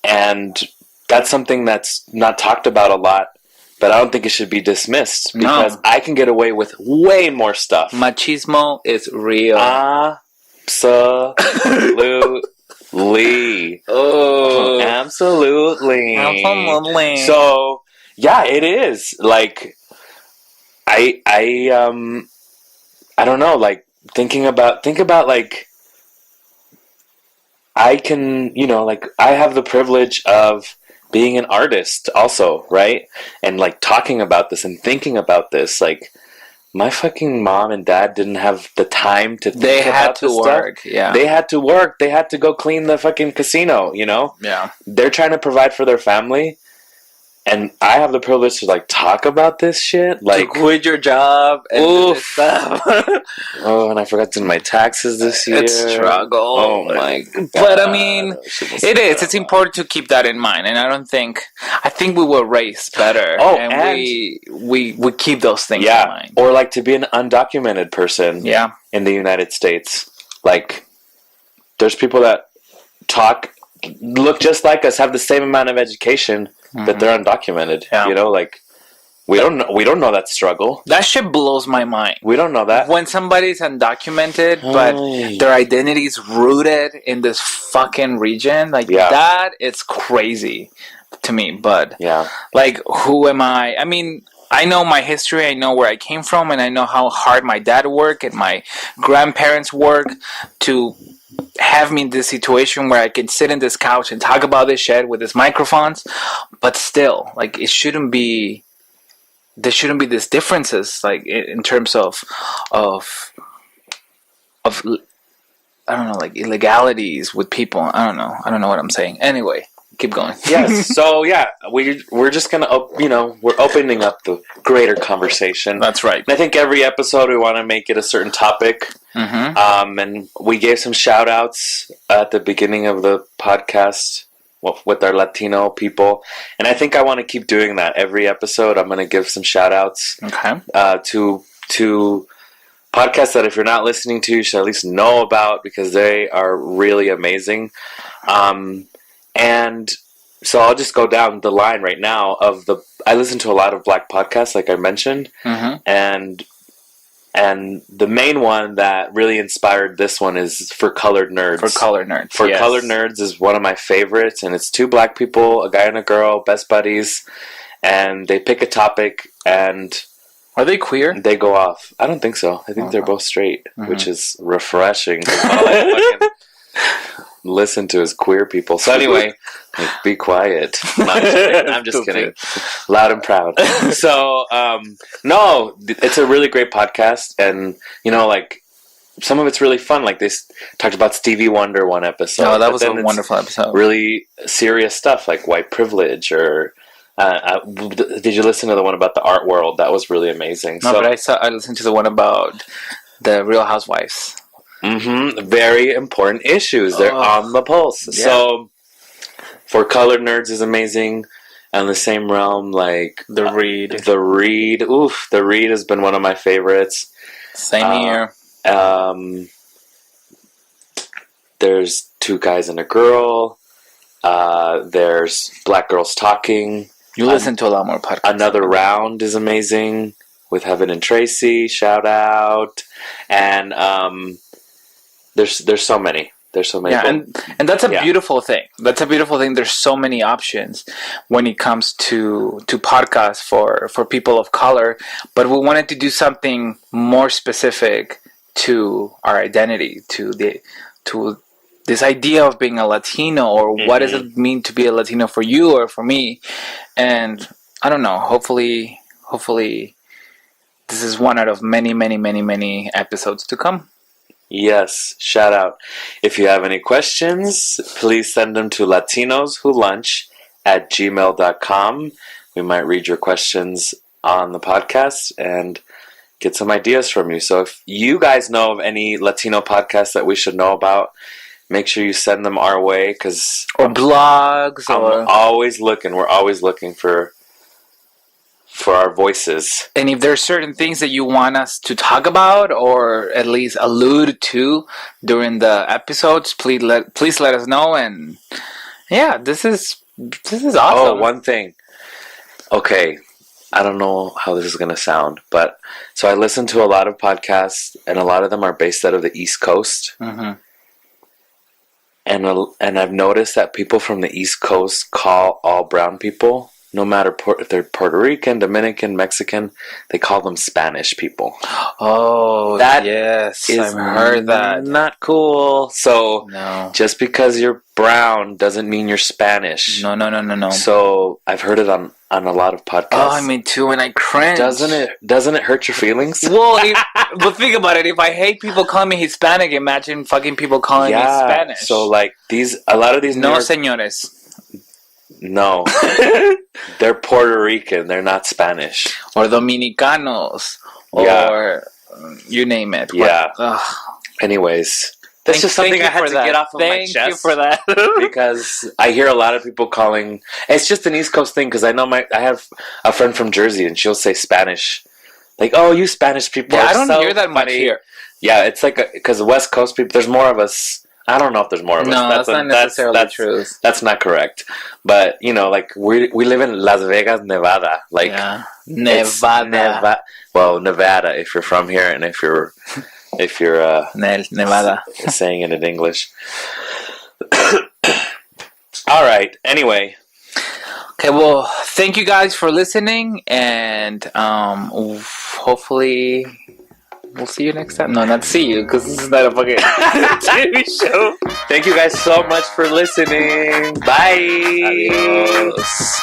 And that's something that's not talked about a lot, but I don't think it should be dismissed because I can get away with way more stuff. Machismo is real. Absolutely. Oh, absolutely. So, yeah, it is. Like, I don't know, like, think about, like, I can, like, I have the privilege of being an artist also, right? And, like, talking about this and thinking about this, like, my fucking mom and dad didn't have the time to think about this work. Stuff. Yeah. They had to work. They had to go clean the fucking casino, Yeah. They're trying to provide for their family. And I have the privilege to, like, talk about this shit. Like, to quit your job and do this stuff. Oh, and I forgot to do my taxes this year. It's struggle. Oh, my God. But, I mean, it is. It's important to keep that in mind. And I think we were raised better. Oh, and we keep those things in mind. Or, like, to be an undocumented person in the United States. Like, there's people that look just like us, have the same amount of education, but they're undocumented. Yeah. Like we don't know that struggle. That shit blows my mind. We don't know that. When somebody's undocumented, but their identity is rooted in this fucking region, like that is crazy to me. But like, who am I? I mean, I know my history, I know where I came from, and I know how hard my dad worked and my grandparents worked to have me in this situation where I can sit in this couch and talk about this shit with these microphones. But still, like, there shouldn't be these differences, like, in terms of I don't know, like, illegalities with people. I don't know what I'm saying. Anyway, keep going. Yes. So we're just gonna we're opening up the greater conversation. That's right. And I think every episode we want to make it a certain topic. And we gave some shout outs at the beginning of the podcast with our Latino people, and I think I want to keep doing that every episode. I'm going to give some shout outs to podcasts that if you're not listening to, you should at least know about because they are really amazing. And so I'll just go down the line right now I listen to a lot of Black podcasts, like I mentioned, and the main one that really inspired this one is For Colored Nerds. For Colored Nerds. For Colored Nerds is one of my favorites, and it's two Black people, a guy and a girl, best buddies, and they pick a topic and... Are they queer? They go off. I don't think so. I think they're both straight, which is refreshing. All I fucking listen to is queer people. So anyway, be quiet. I'm just kidding. Loud and proud. So, no, it's a really great podcast. And, some of it's really fun. Like, they talked about Stevie Wonder one episode. Oh, that was a wonderful episode. Really serious stuff like white privilege or... did you listen to the one about the art world? That was really amazing. No, but I listened to the one about the Real Housewives. Very important issues. They're on the pulse. Yeah. So, For Colored Nerds is amazing. And the same realm, like... The Read. The Read. Oof. The Read has been one of my favorites. Same here. There's Two Guys and a Girl. There's Black Girls Talking. You listen to a lot more podcasts. Another Round is amazing with Heaven and Tracy. Shout out. And there's so many. There's so many. Yeah, and that's a beautiful thing. That's a beautiful thing. There's so many options when it comes to podcasts for people of color. But we wanted to do something more specific to our identity, to this idea of being a Latino, or what does it mean to be a Latino for you or for me. And I don't know, hopefully this is one out of many, many, many, many episodes to come. Yes, shout out. If you have any questions, please send them to latinoswholunch@gmail.com. We might read your questions on the podcast and get some ideas from you. So if you guys know of any Latino podcasts that we should know about, make sure you send them our way, or blogs. I'm always looking. We're always looking for our voices. And if there are certain things that you want us to talk about, or at least allude to during the episodes, please let us know. And yeah, this is awesome. Oh, one thing. Okay, I don't know how this is going to sound, but so I listen to a lot of podcasts, and a lot of them are based out of the East Coast. And I've noticed that people from the East Coast call all brown people, no matter if they're Puerto Rican, Dominican, Mexican, they call them Spanish people. Oh, yes, I've heard that. Not cool. So just because you're brown doesn't mean you're Spanish. No. So I've heard it on a lot of podcasts. Oh, I mean too, and I cringe. Doesn't it hurt your feelings? Well, but think about it. If I hate people calling me Hispanic, imagine fucking people calling me Spanish. So like a lot of these. No, señores. No, they're Puerto Rican. They're not Spanish. Or Dominicanos, or you name it. Yeah. Anyways. That's just something I had to get off of my chest. Thank you for that. Because I hear a lot of people calling... It's just an East Coast thing, because I know I have a friend from Jersey, and she'll say Spanish. Like, oh, you Spanish people are I don't so hear that much here. Yeah, it's like... Because the West Coast people, there's more of us... I don't know if there's more of us. No, that's not necessarily true. That's not correct. But, like, we live in Las Vegas, Nevada. Like, Nevada. Nevada, if you're from here, and if you're Nevada saying it in English. All right. Anyway. Okay. Well, thank you guys for listening, and hopefully we'll see you next time. No, not see you, because this is not a fucking TV show. Thank you guys so much for listening. Bye. Adios.